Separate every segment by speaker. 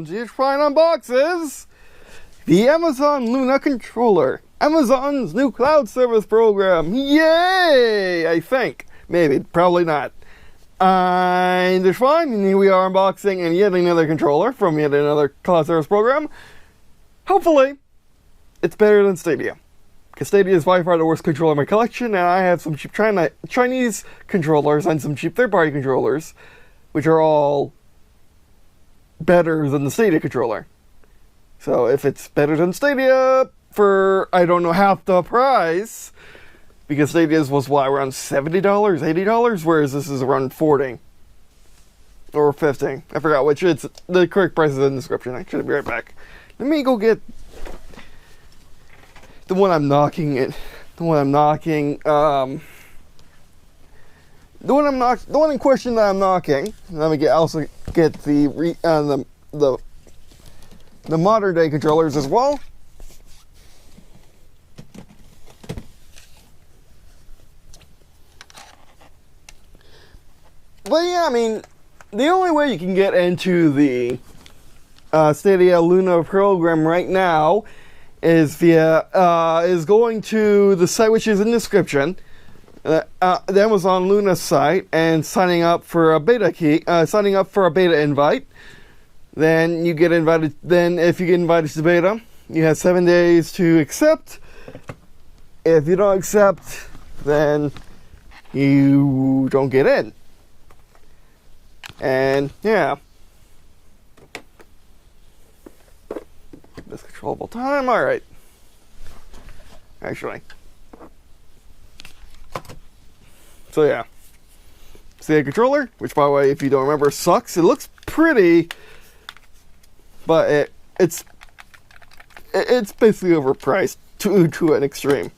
Speaker 1: welcome to your Fine Unboxes, the Amazon Luna controller, Amazon's new cloud service program. Yay! I think. Maybe. Probably not. I'm just fine, and here we are unboxing and yet another controller from yet another cloud service program. Hopefully, it's better than Stadia. Because Stadia is by far the worst controller in my collection, and I have some cheap Chinese controllers and some cheap third-party controllers, which are all better than the Stadia controller. So if it's better than Stadia for, I don't know, half the price, because Stadia's was, what, around $70, $80, whereas this is around $40 or $50. I forgot which. It's the correct price is in the description. I should be right back. Let me go get the one I'm knocking. The one in question that I'm knocking. Let me also get the modern day controllers as well. But yeah, I mean, the only way you can get into the Stadia Luna program right now is going to the site which is in the description, the Amazon Luna site, and signing up for a beta invite. Then you get invited. Then if you get invited to beta, you have 7 days to accept. If you don't accept, then you don't get in. And yeah, this controllable time. All right. Actually, so yeah, see a controller, which by the way, if you don't remember, sucks. It looks pretty, but it's basically overpriced to an extreme.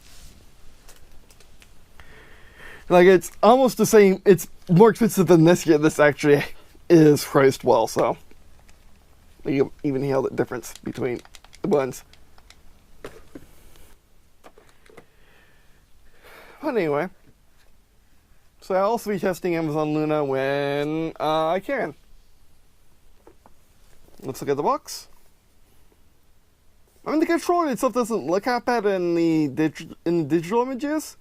Speaker 1: Like, it's almost the same. It's more expensive than this, yet this actually is priced well, so you even hear the difference between the ones. But anyway, so I'll also be testing Amazon Luna when I can. Let's look at the box. I mean, the controller itself doesn't look that bad in the digital images.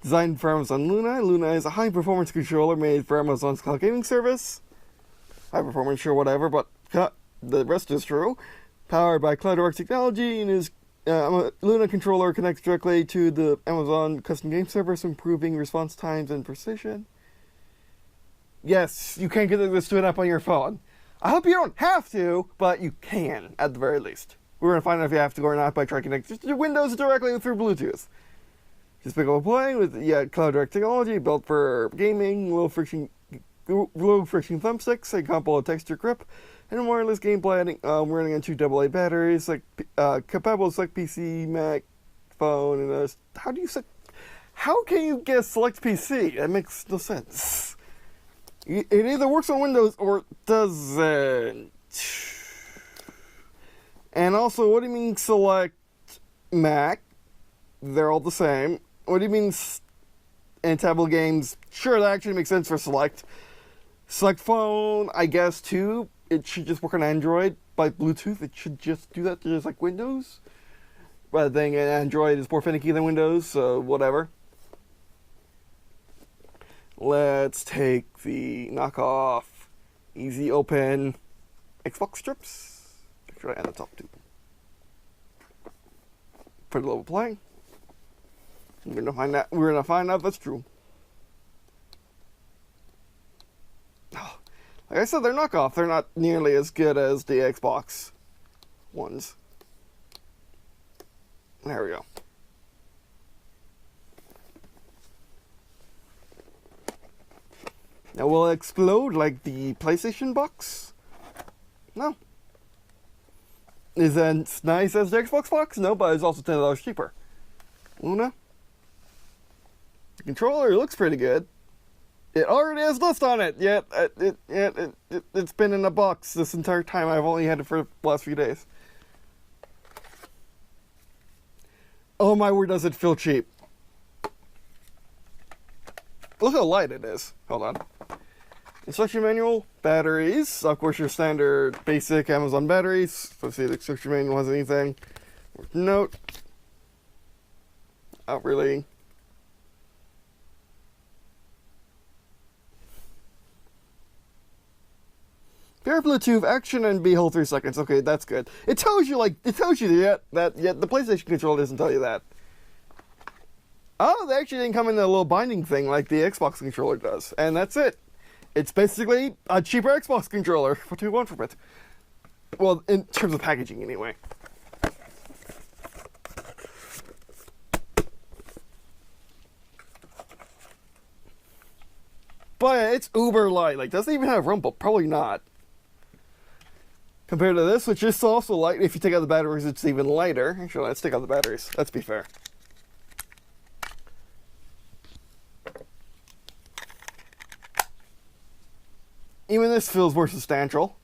Speaker 1: Designed for Amazon Luna, Luna is a high-performance controller made for Amazon's cloud gaming service. High-performance, sure, whatever, but the rest is true. Powered by CloudDirect technology, and is Luna controller connects directly to the Amazon custom game service, improving response times and precision. Yes, you can connect this to an app on your phone. I hope you don't have to, but you can, at the very least. We're going to find out if you have to go or not by trying to connect it to Windows directly through Bluetooth. Just pick up a play with CloudDirect technology built for gaming, low friction thumbsticks, a combo texture grip, and wireless gameplay. Running on 2 AA batteries, compatible with select PC, Mac, phone, and how can you get select PC? That makes no sense. It either works on Windows or it doesn't. And also, what do you mean select Mac? They're all the same. What do you mean and tablet games? Sure, that actually makes sense for select. Select phone, I guess, too. It should just work on Android by Bluetooth. It should just do that just like Windows. But then Android is more finicky than Windows, so whatever. Let's take the knockoff easy open Xbox strips. Actually, on the top too. Put a little play. We're gonna find out if that's true. Oh, like I said, they're knockoff. They're not nearly as good as the Xbox ones. There we go. Now, will it explode like the PlayStation box? No. Is it as nice as the Xbox box? No, but it's also $10 cheaper. Luna? The controller looks pretty good. It already has dust on it, yet it's been in a box this entire time. I've only had it for the last few days. Oh my word, does it feel cheap. Look how light it is. Hold on. Instruction manual, batteries, of course your standard basic Amazon batteries. Let's see if the instruction manual has anything. Note. Not really. Pair Bluetooth action and be hold 3 seconds. Okay, that's good. It tells you the PlayStation controller doesn't tell you that. Oh, they actually didn't come in a little binding thing like the Xbox controller does. And that's it. It's basically a cheaper Xbox controller. What do you want from it? Well, in terms of packaging, anyway. But it's uber light. Like, doesn't even have rumble. Probably not. Compared to this, which is also light. If you take out the batteries, it's even lighter. Actually, let's take out the batteries. Let's be fair. Even this feels more substantial.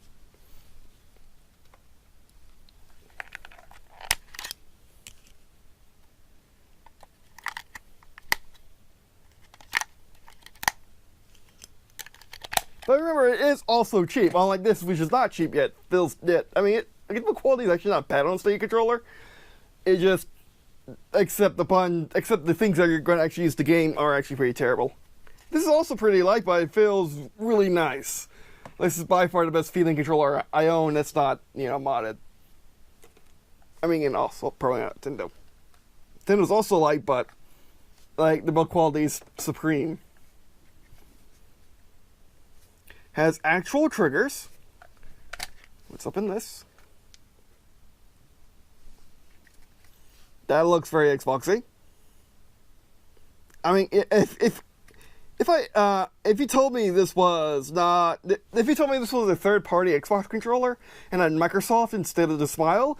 Speaker 1: But remember, it is also cheap. Unlike this, which is not cheap yet. I mean, the quality is actually not bad on a Stadia controller. It just, except the things that you're going to actually use to game are actually pretty terrible. This is also pretty light, but it feels really nice. This is by far the best feeling controller I own that's not, modded. I mean, and also probably not Nintendo. Nintendo's also light, but like the build quality is supreme. Has actual triggers. What's up in this? That looks very Xboxy. I mean, if you told me this was a third-party Xbox controller and had Microsoft instead of the Smile,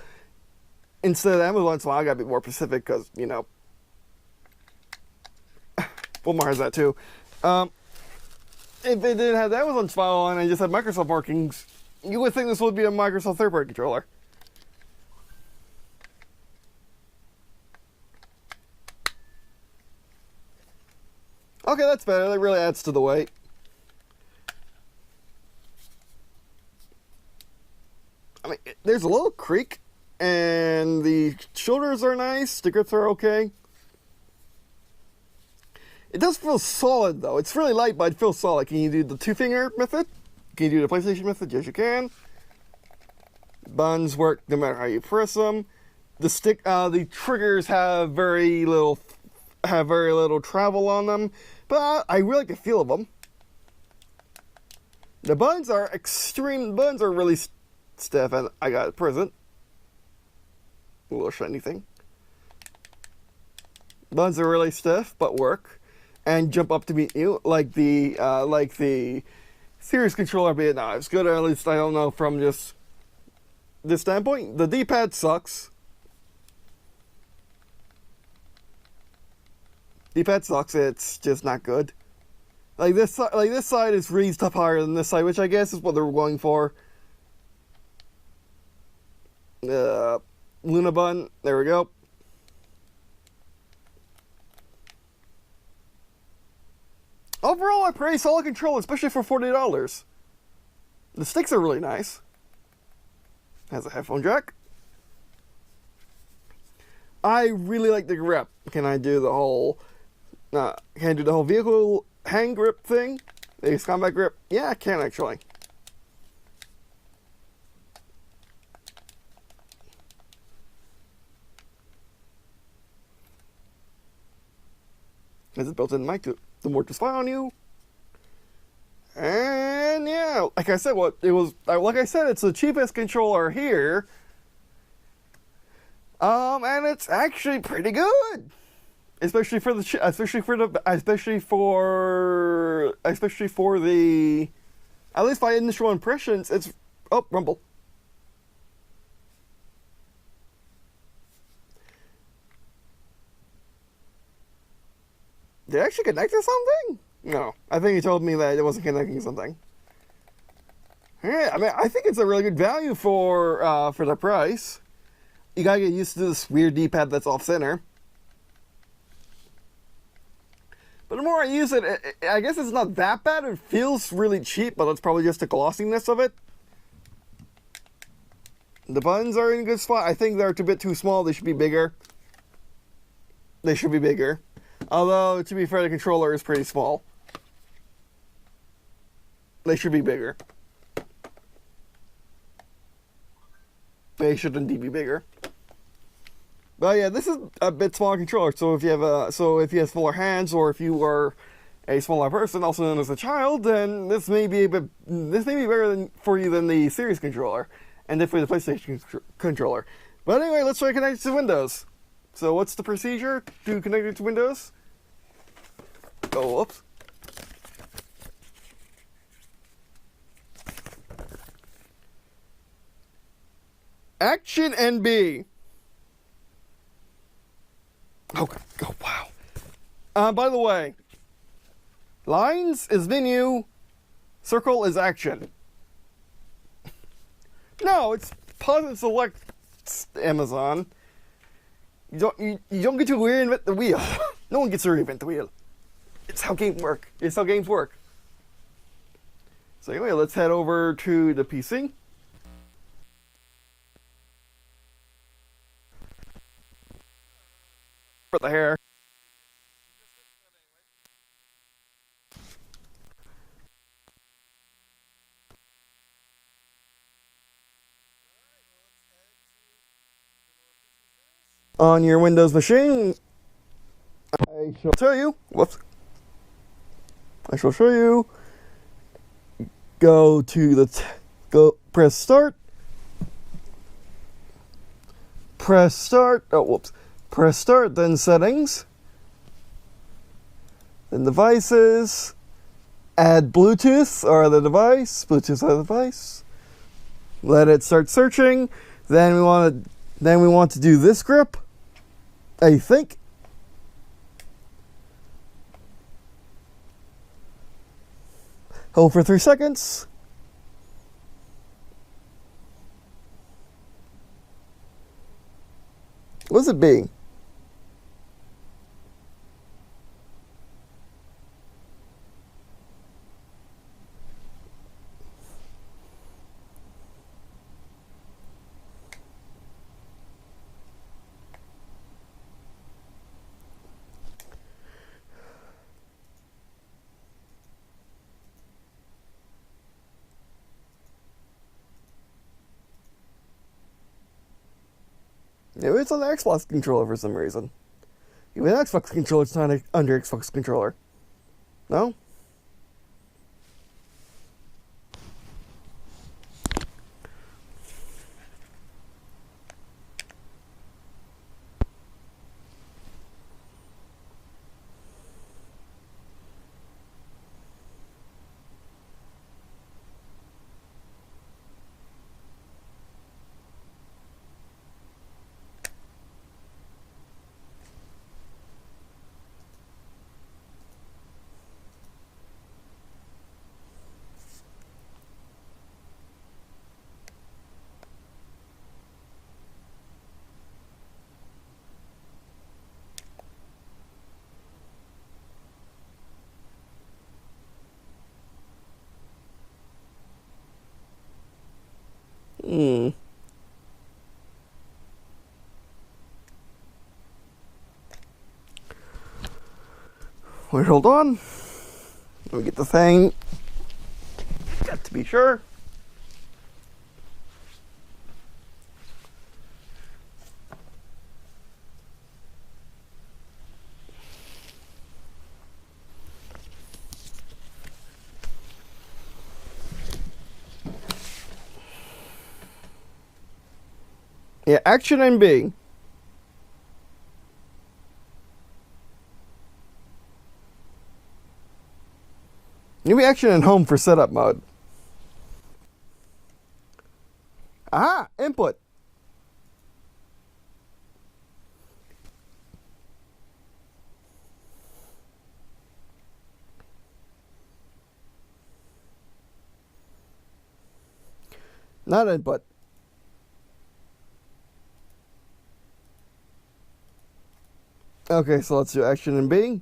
Speaker 1: instead of Amazon Smile, I gotta be more specific because Walmart has that too. If they didn't have the Amazon Smile and I just had Microsoft markings, you would think this would be a Microsoft third-party controller. Okay, that's better. That really adds to the weight. I mean, there's a little creak, and the shoulders are nice. The grips are okay. It does feel solid, though. It's really light, but it feels solid. Can you do the two-finger method? Can you do the PlayStation method? Yes, you can. Buttons work no matter how you press them. The triggers have very little travel on them, but I really like the feel of them. The buttons are really stiff, and I got a present. A little shiny thing. Buttons are really stiff, but work. And jump up to meet you, like the Series controller, but no, it's good, or at least I don't know from just this standpoint. The D-pad sucks. D-pad sucks. It's just not good. Like this side is really tough higher than this side, which I guess is what they were going for. Luna button. There we go. Overall, a pretty solid controller, especially for $40. The sticks are really nice. Has a headphone jack. I really like the grip. Can I do the whole vehicle hand grip thing? The combat grip? Yeah, I can actually. Has a built-in mic to the more to spy on you. And yeah, like I said, it's the cheapest controller here. And it's actually pretty good, especially for the at least by initial impressions. It's rumble. Did it actually connect to something? No, I think he told me that it wasn't connecting to something. Yeah, I mean, I think it's a really good value for the price. You gotta get used to this weird D-pad that's off-center. But the more I use it, I guess it's not that bad. It feels really cheap, but that's probably just the glossiness of it. The buttons are in a good spot. I think they're a bit too small. They should be bigger. They should be bigger. Although, to be fair, the controller is pretty small. They should be bigger. They should indeed be bigger. But yeah, this is a bit smaller controller. So if you have smaller hands, or if you are a smaller person, also known as a child, then this may be better for you than the Series controller, and definitely the PlayStation controller. But anyway, let's try to connect it to Windows. So what's the procedure to connect it to Windows? Oh, whoops. Action NB. Oh, wow. By the way, lines is menu, circle is action. No, it's pause and select, Amazon. You don't get to reinvent the wheel. No one gets to reinvent the wheel. It's how games work. It's how games work. So anyway, let's head over to the PC. For the hair. On your Windows machine, I shall tell you. Whoops. I shall show you. Go to press start. Press start. Oh, whoops. Press start, then settings. Then devices. Add Bluetooth or the device. Bluetooth or the device. Let it start searching. Then we want to do this grip. I think. Hold for 3 seconds. What's it being? Maybe it's on the Xbox controller for some reason. Even the Xbox controller is not under Xbox controller. No? Wait, hold on. Let me get the thing. Got to be sure. Yeah, Action NB. Maybe Action and Home for setup mode. Aha! Input. Not input. Okay, so let's do Action NB.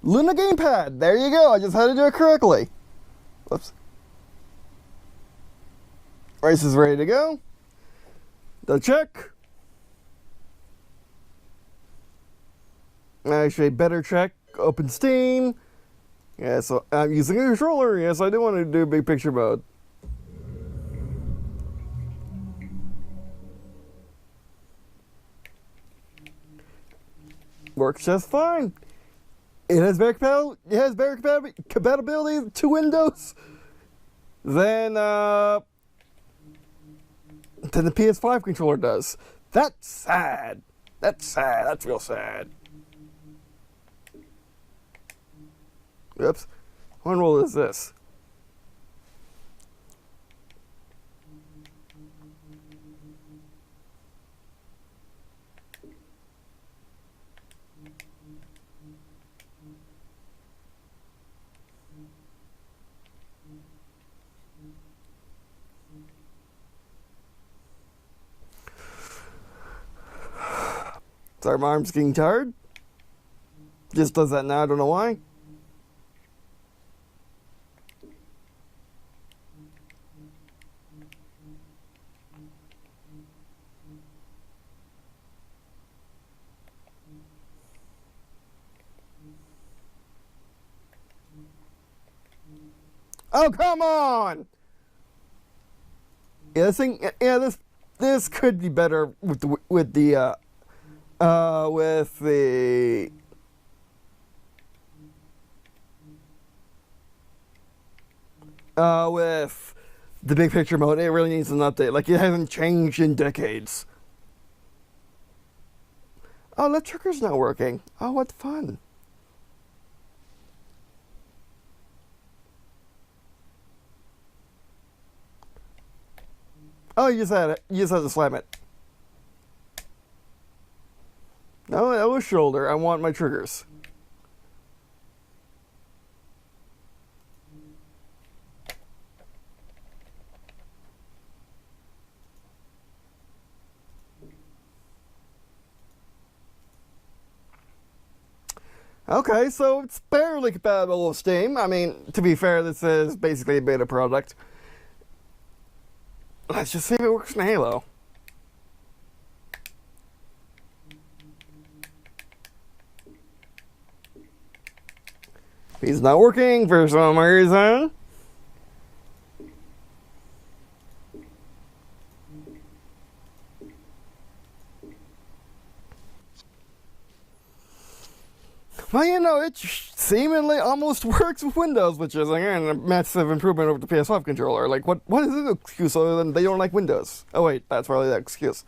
Speaker 1: Luna gamepad. There you go. I just had to do it correctly. Whoops. Race is ready to go. The check. Actually, better check. Open Steam. Yeah, so I'm using a controller. Yes, I do want to do big picture mode. Works just fine. It has better compatibility to Windows than the PS5 controller does. That's sad. That's sad. That's real sad. Oops. What role is this? Sorry, my arm's getting tired. Just does that now, I don't know why. Oh, come on! Yeah, this thing. Yeah, this could be better with the with the big picture mode. It really needs an update. Like, it hasn't changed in decades. Oh, the trigger's not working. Oh, what fun. Oh, you just had it. You just had to slam it. No, that was shoulder. I want my triggers. Okay, so it's barely compatible with Steam. I mean, to be fair, this is basically a beta product. Let's just see if it works in Halo. He's not working for some reason. Well, you know, it seemingly almost works with Windows, which is, again, a massive improvement over the PS5 controller. Like, what is the excuse other than they don't like Windows? Oh, wait, that's probably the excuse.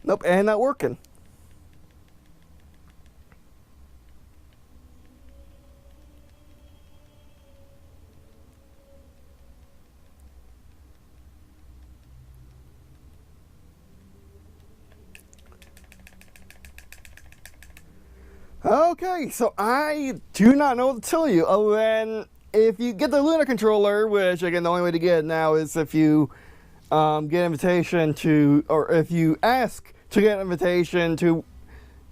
Speaker 1: Nope, and not working. Okay, so I do not know what to tell you other than if you get the Luna controller, which again the only way to get it now is if you get an invitation to, or if you ask to get an invitation to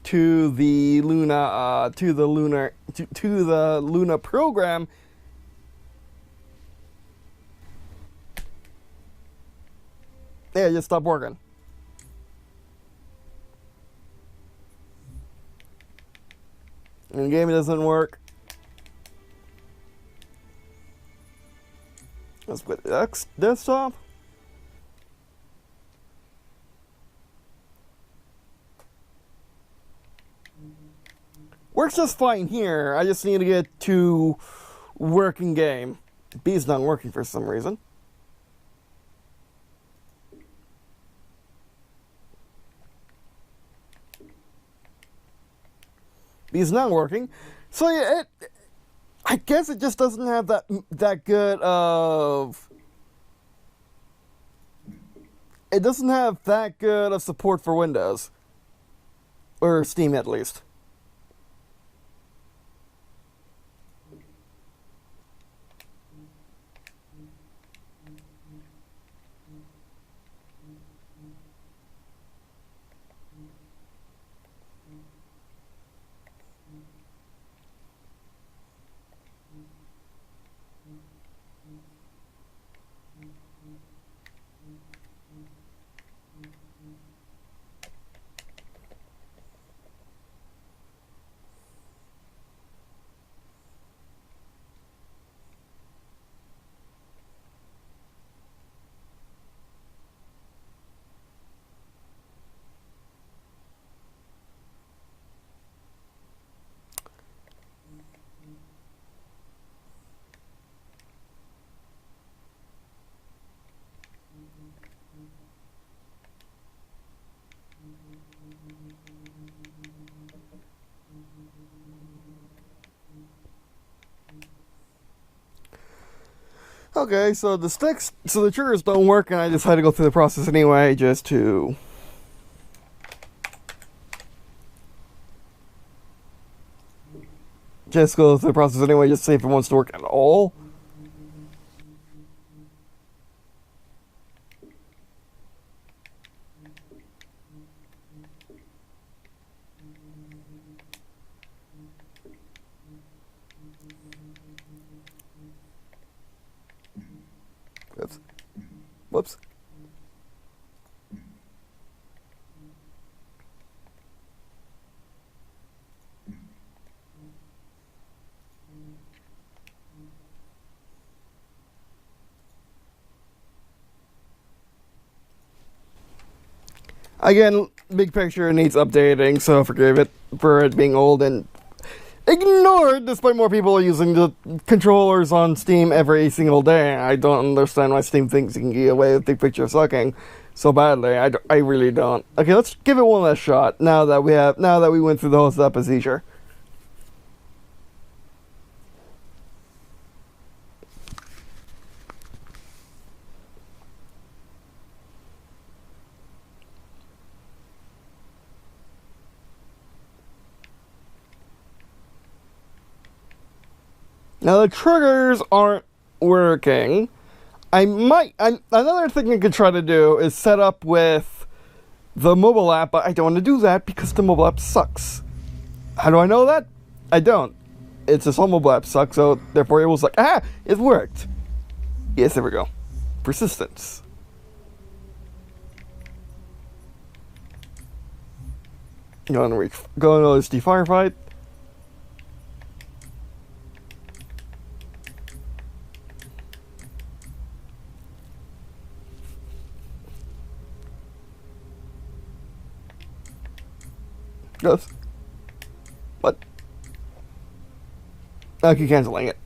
Speaker 1: the Luna to the Luna program. Yeah, just stop working. And the game doesn't work. Let's put X desktop. Works just fine here. I just need to get to working game. B's not working for some reason. It's not working. So yeah, I guess it just doesn't have that good of... It doesn't have that good of support for Windows. Or Steam, at least. Okay, so the triggers don't work, and I decided to go through the process anyway, just to... Just go through the process anyway, just to see if it wants to work at all. Whoops. Again, big picture needs updating, so forgive it for it being old and ignored, despite more people using the controllers on Steam every single day. I don't understand why Steam thinks you can get away with big picture sucking so badly. I really don't. Okay, let's give it one last shot now that we went through the whole setup procedure. Now the triggers aren't working. Another thing I could try to do is set up with the mobile app, but I don't want to do that because the mobile app sucks. How do I know that? I don't. It's this whole mobile app sucks, so therefore it was like, it worked. Yes, there we go. Persistence. Go into OSD Firefight. Yes. What? Okay, canceling it.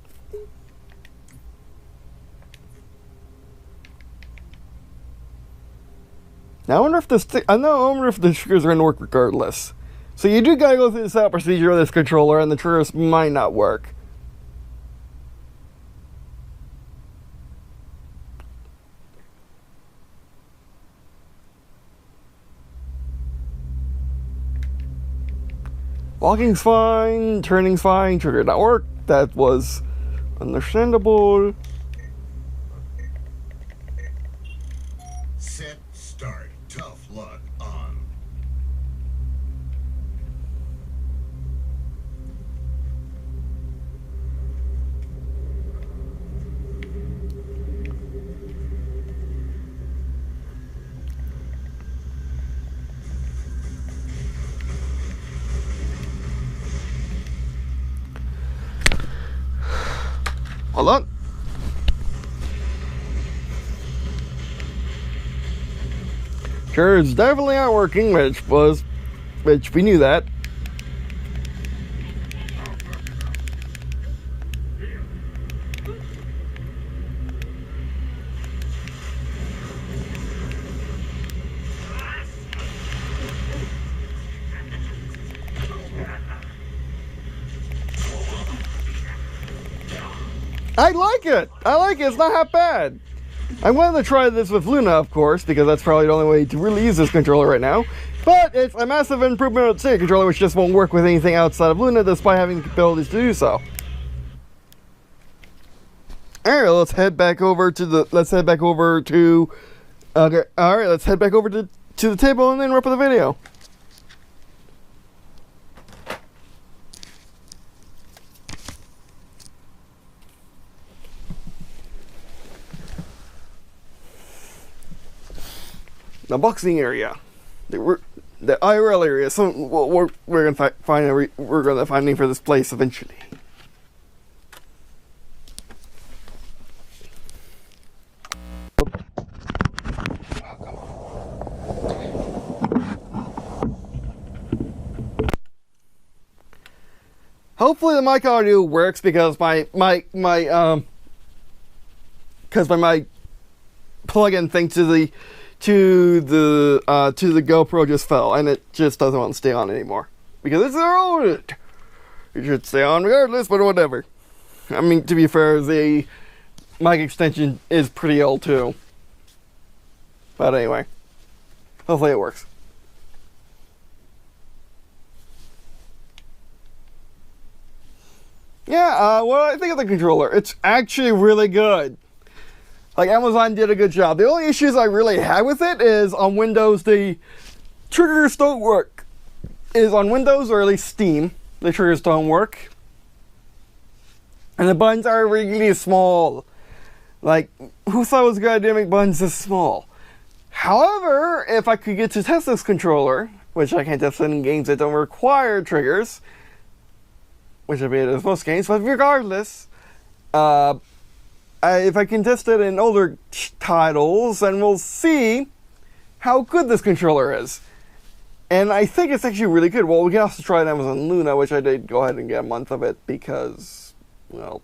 Speaker 1: Now I wonder if I wonder if the triggers are gonna work regardless. So you do gotta go through the setup procedure of this controller, and the triggers might not work. Walking's fine, turning's fine, trigger not work. That was understandable.
Speaker 2: Set, start, tough luck on.
Speaker 1: Hold on. Sure, it's definitely not working, which we knew that. I like it. I like it. It's not half bad. I wanted to try this with Luna, of course, because that's probably the only way to really use this controller right now. But it's a massive improvement on the Sega controller, which just won't work with anything outside of Luna, despite having the abilities to do so. Alright, let's head back over to the table and then wrap up the video. The unboxing area, the IRL area. So we're gonna find a name for this place eventually. Hopefully the mic audio works because my plug-in thing to the GoPro just fell, and it just doesn't want to stay on anymore because it's old. It should stay on regardless, but whatever. I mean, to be fair, the mic extension is pretty old too. But anyway, hopefully it works. Yeah, what I think of the controller, it's actually really good. Like, Amazon did a good job. The only issues I really had with it is on Windows, the triggers don't work. Is on Windows, or at least Steam, the triggers don't work. And the buttons are really small. Like, who thought it was a good idea to make buttons this small? However, if I could get to test this controller, which I can't test in games that don't require triggers, which I mean is most games, but regardless, if I can test it in older titles, then we'll see how good this controller is. And I think it's actually really good. Well, we can also try it on Amazon Luna, which I did go ahead and get a month of it because, well,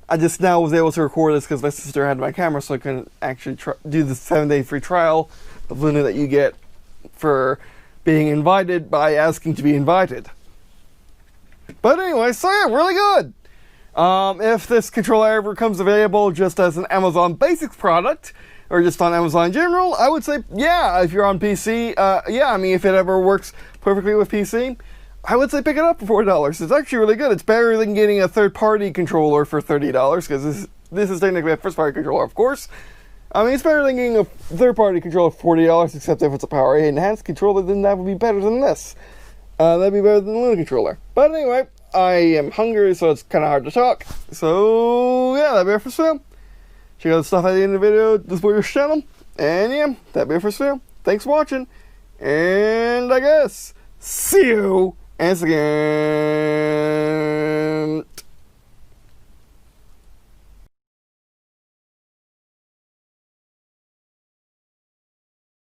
Speaker 1: I just now was able to record this because my sister had my camera, so I couldn't actually do the 7-day free trial of Luna that you get for being invited by asking to be invited. But anyway, so yeah, really good. If this controller ever comes available just as an Amazon Basics product, or just on Amazon in general, I would say, yeah, if you're on PC, yeah, I mean, if it ever works perfectly with PC, I would say pick it up for $4. It's actually really good. It's better than getting a third-party controller for $30, because this is technically a first-party controller, of course. I mean, it's better than getting a third-party controller for $40, except if it's a Power 8 enhanced controller, then that would be better than this. That'd be better than the Luna controller. But anyway, I am hungry, so it's kind of hard to talk. So, yeah, that'd be it for sale. Check out the stuff at the end of the video to support your channel. And yeah, that'd be it for sale. Thanks for watching. And I guess, see you once again.